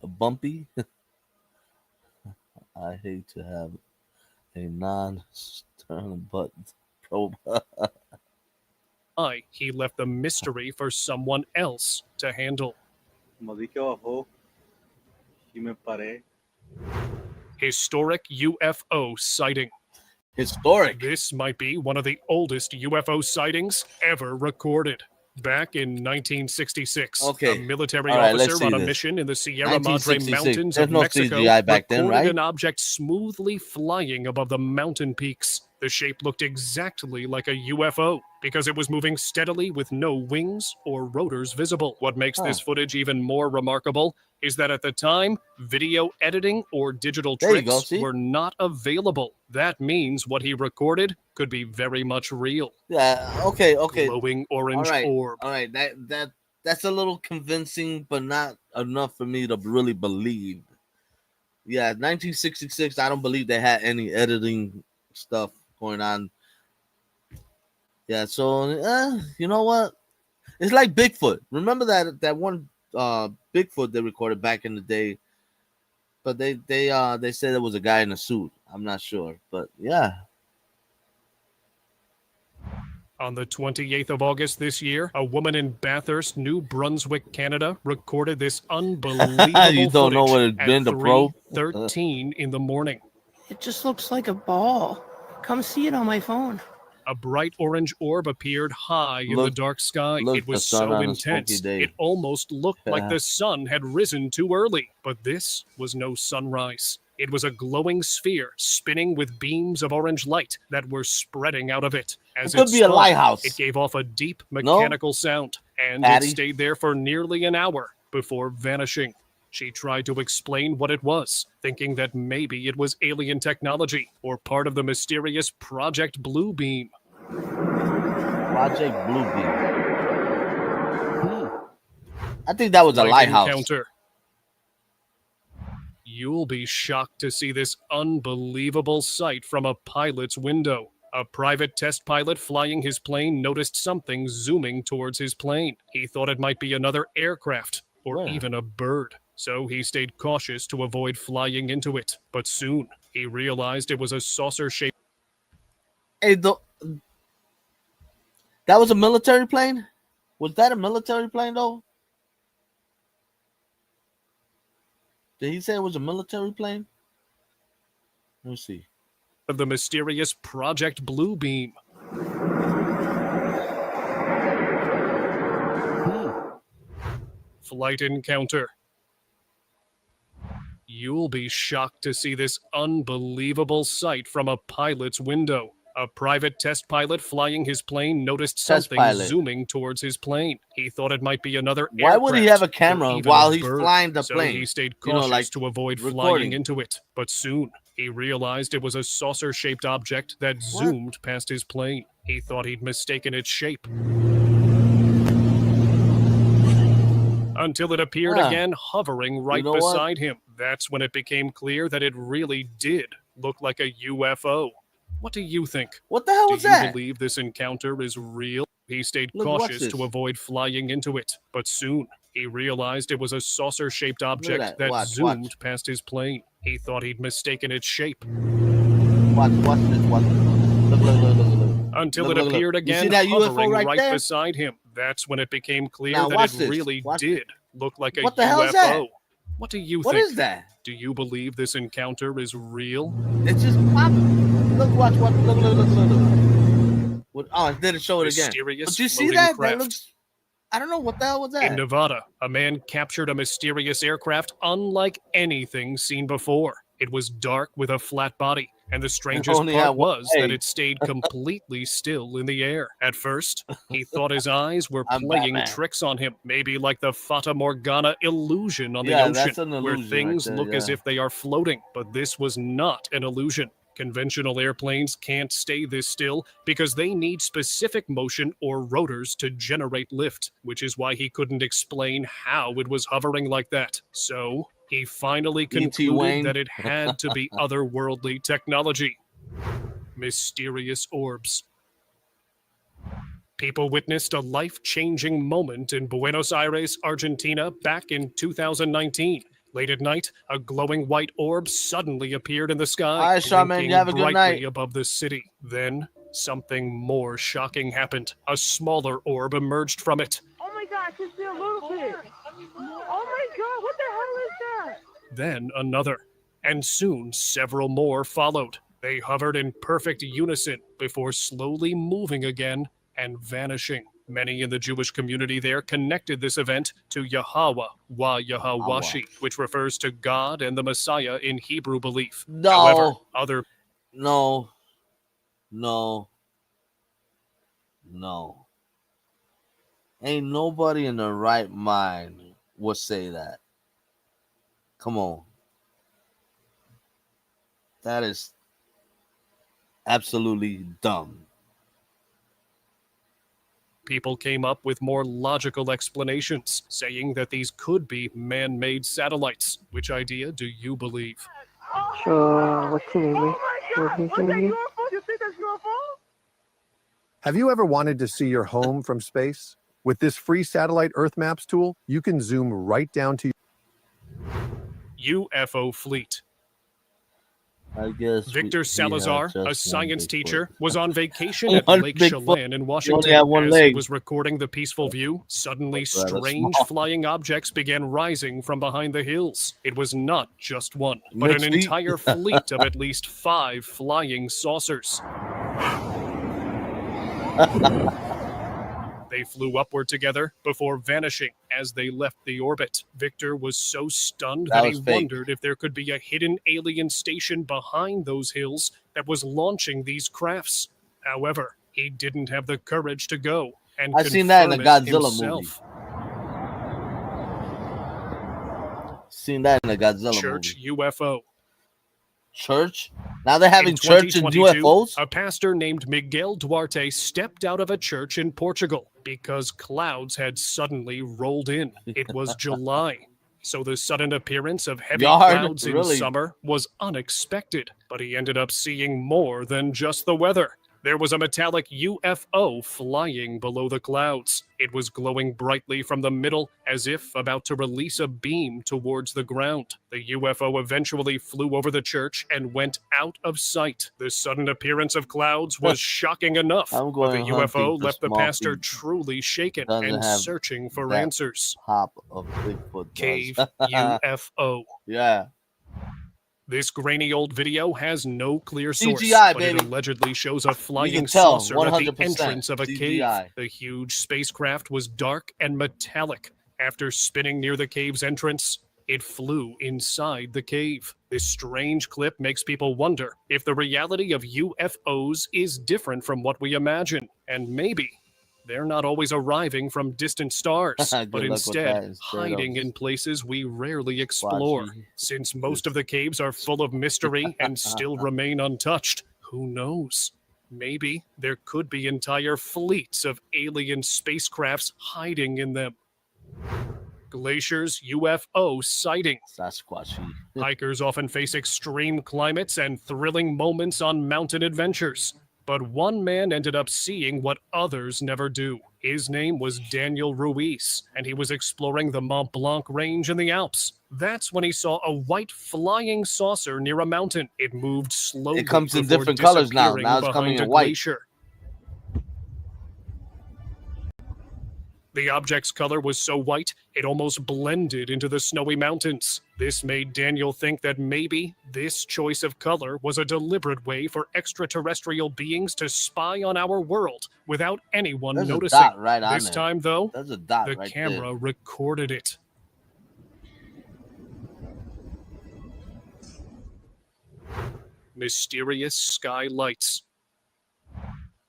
A bumpy. I hate to have a non-stern but probe. He left the mystery for someone else to handle. Historic UFO sighting. Historic. This might be one of the oldest UFO sightings ever recorded. Back in 1966, a military officer on a mission in the Sierra Madre Mountains of Mexico recorded an object smoothly flying above the mountain peaks. The shape looked exactly like a UFO because it was moving steadily with no wings or rotors visible. What makes this footage even more remarkable is that at the time, video editing or digital tricks were not available. That means what he recorded could be very much real. Yeah, okay. Glowing orange orb. All right, that's a little convincing, but not enough for me to really believe. Yeah, 1966, I don't believe they had any editing stuff going on. Yeah, so you know what? It's like Bigfoot. Remember that one Bigfoot they recorded back in the day? But they said it was a guy in a suit. I'm not sure, but yeah. On the 28th of August this year, a woman in Bathurst, New Brunswick, Canada, recorded this unbelievable You don't know what it's been to probe? 3:13 in the morning. It just looks like a ball. Come see it on my phone. A bright orange orb appeared high in the dark sky. It was so intense, it almost looked like the sun had risen too early. But this was no sunrise. It was a glowing sphere spinning with beams of orange light that were spreading out of it. As it could be a lighthouse. It gave off a deep mechanical sound, and it stayed there for nearly an hour before vanishing. She tried to explain what it was, thinking that maybe it was alien technology or part of the mysterious Project Bluebeam. Project Bluebeam. I think that was a lighthouse. Encounter. You'll be shocked to see this unbelievable sight from a pilot's window. A private test pilot flying his plane noticed something zooming towards his plane. He thought it might be another aircraft or even a bird. So he stayed cautious to avoid flying into it. But soon, he realized it was a saucer-shaped... Hey, that was a military plane? Was that a military plane, though? Did he say it was a military plane? Let me see. Of the mysterious Project Bluebeam. Flight encounter. You'll be shocked to see this unbelievable sight from a pilot's window. A private test pilot flying his plane noticed something zooming towards his plane. He thought it might be another aircraft. Why would he have a camera while he's flying the plane? So he stayed cautious to avoid flying into it. But soon, he realized it was a saucer-shaped object that zoomed past his plane. He thought he'd mistaken its shape. Until it appeared again, hovering right beside him. That's when it became clear that it really did look like a UFO. What do you think? What the hell was that? Do you believe this encounter is real? He stayed cautious to avoid flying into it. But soon, he realized it was a saucer-shaped object that zoomed past his plane. He thought he'd mistaken its shape. Watch this. Look. Until it appeared again, hovering right beside him. That's when it became clear that it really did look like a UFO. What the hell is that? What do you think? What is that? Do you believe this encounter is real? It's just popping. Look. Oh, it didn't show it again. But you see that? That looks... I don't know. What the hell was that? In Nevada, a man captured a mysterious aircraft unlike anything seen before. It was dark with a flat body, and the strangest part was that it stayed completely still in the air. At first, he thought his eyes were playing tricks on him, maybe like the Fata Morgana illusion on the ocean, where things look as if they are floating. But this was not an illusion. Conventional airplanes can't stay this still because they need specific motion or rotors to generate lift, which is why he couldn't explain how it was hovering like that. So he finally concluded that it had to be otherworldly technology. Mysterious orbs. People witnessed a life-changing moment in Buenos Aires, Argentina, back in 2019. Late at night, a glowing white orb suddenly appeared in the sky, blinking brightly above the city. Then, something more shocking happened. A smaller orb emerged from it. Oh my God, just a little bit. Oh my God, what the hell is that? Then another, and soon several more followed. They hovered in perfect unison before slowly moving again and vanishing. Many in the Jewish community there connected this event to Yahweh, Yahawashi, which refers to God and the Messiah in Hebrew belief. However, No. Ain't nobody in their right mind would say that. Come on. That is absolutely dumb. People came up with more logical explanations, saying that these could be man-made satellites. Which idea do you believe? Have you ever wanted to see your home from space? With this free satellite Earth Maps tool, you can zoom right down to UFO fleet. I guess Victor Salazar, a science teacher, was on vacation at One Lake Bigfoot. Chelan in Washington. have one As leg. he was recording the peaceful view, suddenly That's rather strange small. flying objects began rising from behind the hills. It was not just one, but an Mixed meat. entire fleet of at least 5 flying saucers. They flew upward together before vanishing as they left the orbit. Victor was so stunned that he was fake. wondered if there could be a hidden alien station behind those hills that was launching these crafts. However, he didn't have the courage to go and I seen that in the confirm it Godzilla himself. movie. Seen that in the Godzilla Church movie. UFO. Church? Now they're having In church and 2022, UFOs? a pastor named Miguel Duarte stepped out of a church in Portugal because clouds had suddenly rolled in. It was July, so the sudden appearance of heavy clouds in really? summer was unexpected, but he ended up seeing more than just the weather. There was a metallic UFO flying below the clouds. It was glowing brightly from the middle as if about to release a beam towards the ground. The UFO eventually flew over the church and went out of sight. The sudden appearance of clouds was shocking enough, I'm but the going hunting UFO for left the small pastor feet. truly shaken Doesn't and have searching for that answers. Pop of Bigfoot. Cave does. UFO. Yeah. This grainy old video has no clear source, CGI, but it baby. allegedly shows a flying tell, saucer at the 100% entrance of a cave. CGI. The huge spacecraft was dark and metallic. After spinning near the cave's entrance, it flew inside the cave. This strange clip makes people wonder if the reality of UFOs is different from what we imagine, and maybe they're not always arriving from distant stars, Good but luck with that instead instead hiding of in places we rarely explore. squashy. Since most of the caves are full of mystery and still remain untouched, who knows? Maybe there could be entire fleets of alien spacecrafts hiding in them. Glaciers UFO sighting. Sasquatchy. Hikers often face extreme climates and thrilling moments on mountain adventures. But one man ended up seeing what others never do. His name was Daniel Ruiz, and he was exploring the Mont Blanc range in the Alps. That's when he saw a white flying saucer near a mountain. It moved slowly. It comes in before different colors now. disappearing Now it's coming behind in a white. glacier. The object's color was so white, it almost blended into the snowy mountains. This made Daniel think that maybe this choice of color was a deliberate way for extraterrestrial beings to spy on our world without anyone There's noticing. a dot right on This there. time, though, There's a dot the right camera recorded it. Mysterious sky lights.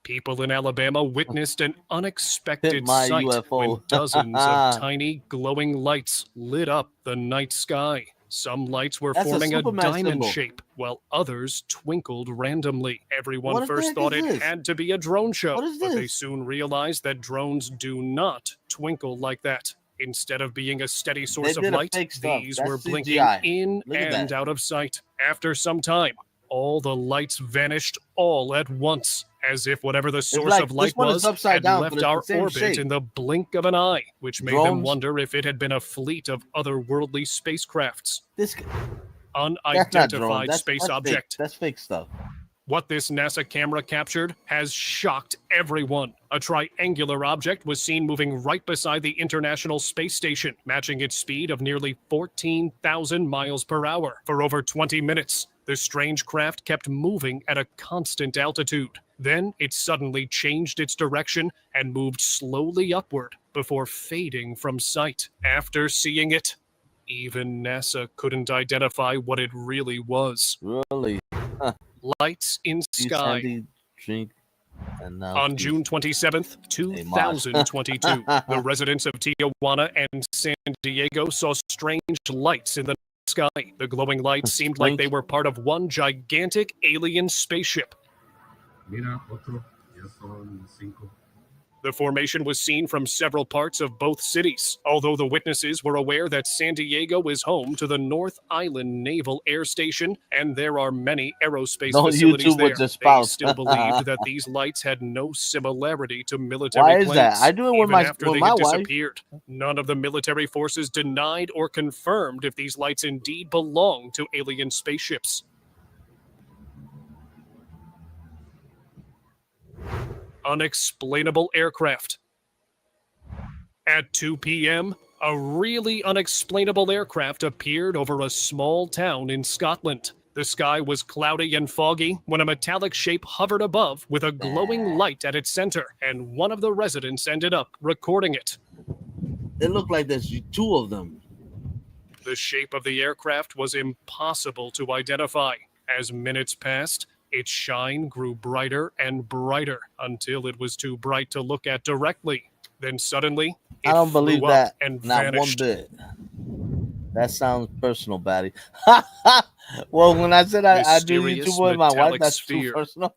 People in Alabama witnessed an unexpected my sight UFO. when dozens of tiny glowing lights lit up the night sky. Some lights were That's a forming a Superman diamond symbol. shape, while others twinkled randomly. Everyone What the first heck thought is it this? had to be a drone show, What is but they this? soon realized that drones do not twinkle like that. Instead of being a steady source of did a light, fake stuff. these That's were blinking CGI. in Look at and that. out of sight. After some time, all the lights vanished all at once, as if whatever the source like of this light one is was upside had down, but left it's the our same orbit shape. in the blink of an eye, which made them Drones. wonder if it had been a fleet of otherworldly spacecrafts. This that's not drone. Unidentified That's space fake. object. That's fake stuff. What this NASA camera captured has shocked everyone. A triangular object was seen moving right beside the International Space Station, matching its speed of nearly 14,000 miles per hour. For over 20 minutes, the strange craft kept moving at a constant altitude. Then it suddenly changed its direction and moved slowly upward before fading from sight. After seeing it, even NASA couldn't identify what it really was. Really? Lights in Eat sky. candy, drink, and now On eat. June 27th, 2022, the residents of Tijuana and San Diego saw strange lights in the sky. The glowing lights seemed like they were part of one gigantic alien spaceship. Mira, otro. Ya son 5. The formation was seen from several parts of both cities, although the witnesses were aware that San Diego is home to the North Island Naval Air Station, and there are many aerospace facilities there. They still believed that these lights had no similarity to military planes. That? I do it with after they had wife. Disappeared. None of the military forces denied or confirmed if these lights indeed belong to alien spaceships. Unexplainable aircraft. At 2 p.m., a really unexplainable aircraft appeared over a small town in Scotland. The sky was cloudy and foggy when a metallic shape hovered above with a glowing light at its center, and one of the residents ended up recording it. It looked like there's 2 of them. The shape of the aircraft was impossible to identify. As minutes passed, its shine grew brighter and brighter until it was too bright to look at directly. Then suddenly, it I don't believe flew that. up and Not vanished. one bit. That sounds personal, Batty. Well, when I said I do YouTube with my wife, that's too personal.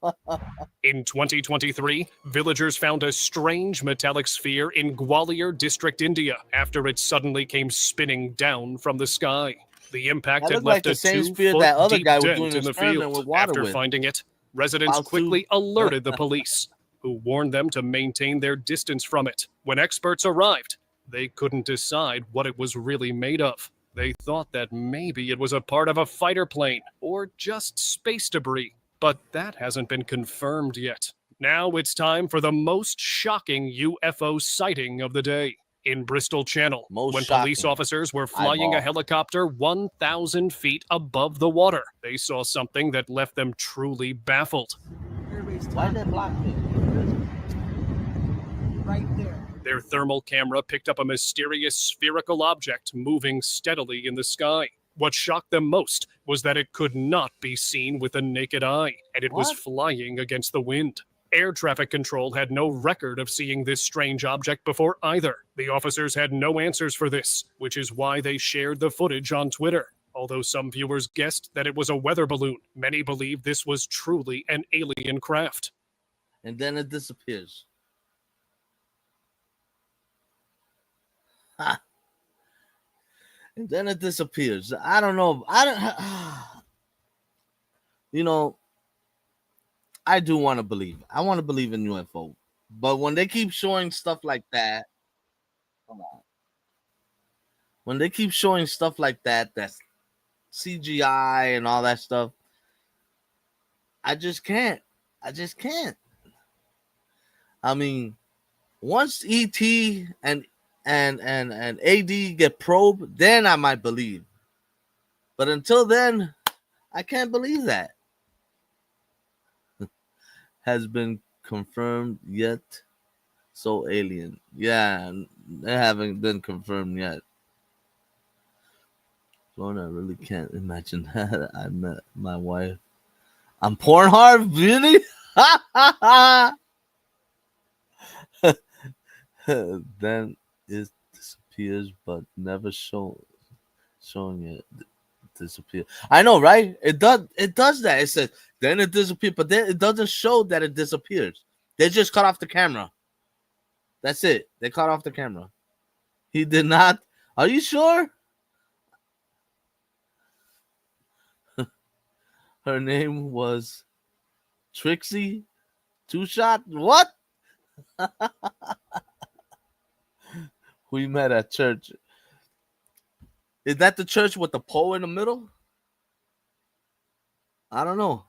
In 2023, villagers found a strange metallic sphere in Gwalior district, India, after it suddenly came spinning down from the sky. The impact had left a 2-foot deep dent in the field. After finding it, residents quickly alerted the police, who warned them to maintain their distance from it. When experts arrived, they couldn't decide what it was really made of. They thought that maybe it was a part of a fighter plane or just space debris, but that hasn't been confirmed yet. Now it's time for the most shocking UFO sighting of the day. In Bristol Channel, when police officers were flying a helicopter 1,000 feet above the water, they saw something that left them truly baffled. Why did they block me? Right there. Their thermal camera picked up a mysterious spherical object moving steadily in the sky. What shocked them most was that it could not be seen with the naked eye, and it was flying against the wind. Air traffic control had no record of seeing this strange object before either. The officers had no answers for this, which is why they shared the footage on Twitter. Although some viewers guessed that it was a weather balloon, many believe this was truly an alien craft. And then it disappears. Ha. And then it disappears. I don't know. You know, I do want to believe. I want to believe in UFO. But when they keep showing stuff like that, come on. When they keep showing stuff like that, that's CGI and all that stuff, I just can't. I just can't. I mean, once ET and AD get probed, then I might believe. But until then, I can't believe that. Has been confirmed yet. So alien. Yeah, they haven't been confirmed yet. Lorna, I really can't imagine that. I met my wife on Pornhub, really? Then it disappears, but never showing it disappear. I know, right? It does that. It says then it disappears, but then it doesn't show that it disappears. They just cut off the camera. That's it. They cut off the camera. He did not. Are you sure? Her name was Trixie Two Shot. What? We met at church. Is that the church with the pole in the middle? I don't know.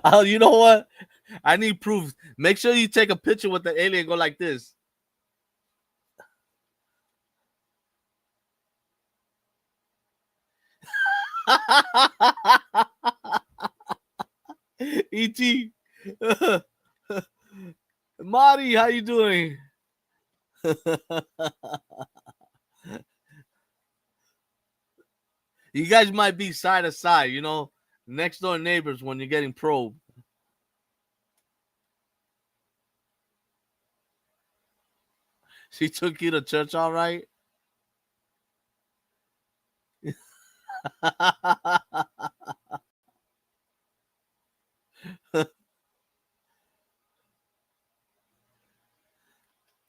Oh, you know what? I need proof. Make sure you take a picture with the alien. Go like this. E.T. Marty, how you doing? You guys might be side to side, you know, next door neighbors when you're getting probed. She took you to church, all right?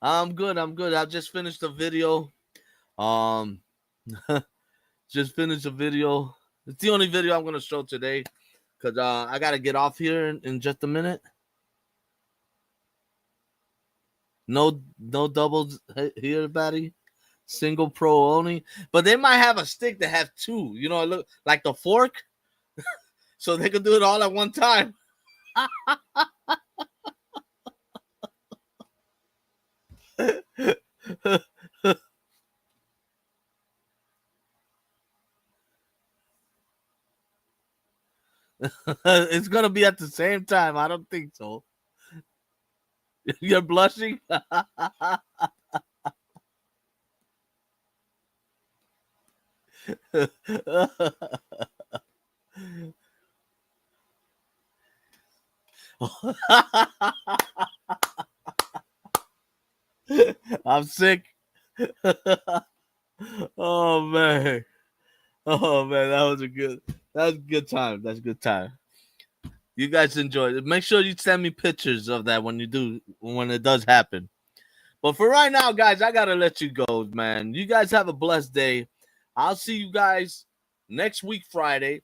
I'm good. I just finished the video. Just finished a video. It's the only video I'm gonna show today because I gotta get off here in just a minute. No doubles here, Batty. Single pro only. But they might have a stick that have two. You know, it look like the fork, so they could do it all at one time. It's gonna be at the same time. I don't think so. You're blushing. I'm sick. Oh man. Oh man, that was a good time. That's a good time. You guys enjoy it. Make sure you send me pictures of that when it does happen. But for right now, guys, I gotta let you go, man. You guys have a blessed day. I'll see you guys next week, Friday.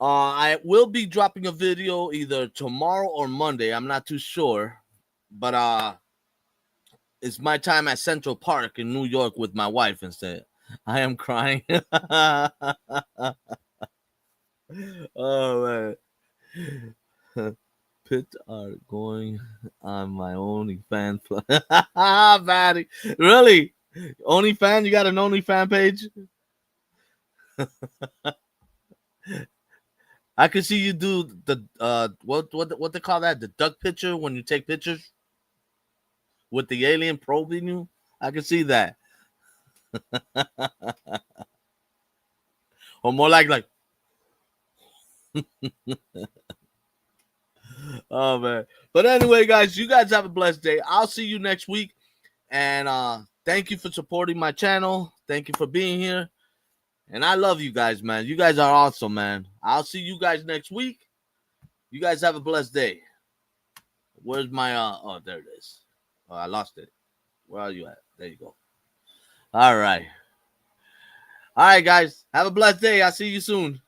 I will be dropping a video either tomorrow or Monday. I'm not too sure. But it's my time at Central Park in New York with my wife instead. I am crying. Oh man. Pits are going on my OnlyFans. Batty. Really? OnlyFans? You got an OnlyFans page? I can see you do the what they call that? The duck picture when you take pictures with the alien probing you. I can see that. Or more like oh man. But anyway, guys, you guys have a blessed day. I'll see you next week. And thank you for supporting my channel. Thank you for being here. And I love you guys, man. You guys are awesome, man. I'll see you guys next week. You guys have a blessed day. Where's my oh, there it is. Oh, I lost it. Where are you at? There you go. All right. All right, guys. Have a blessed day. I'll see you soon.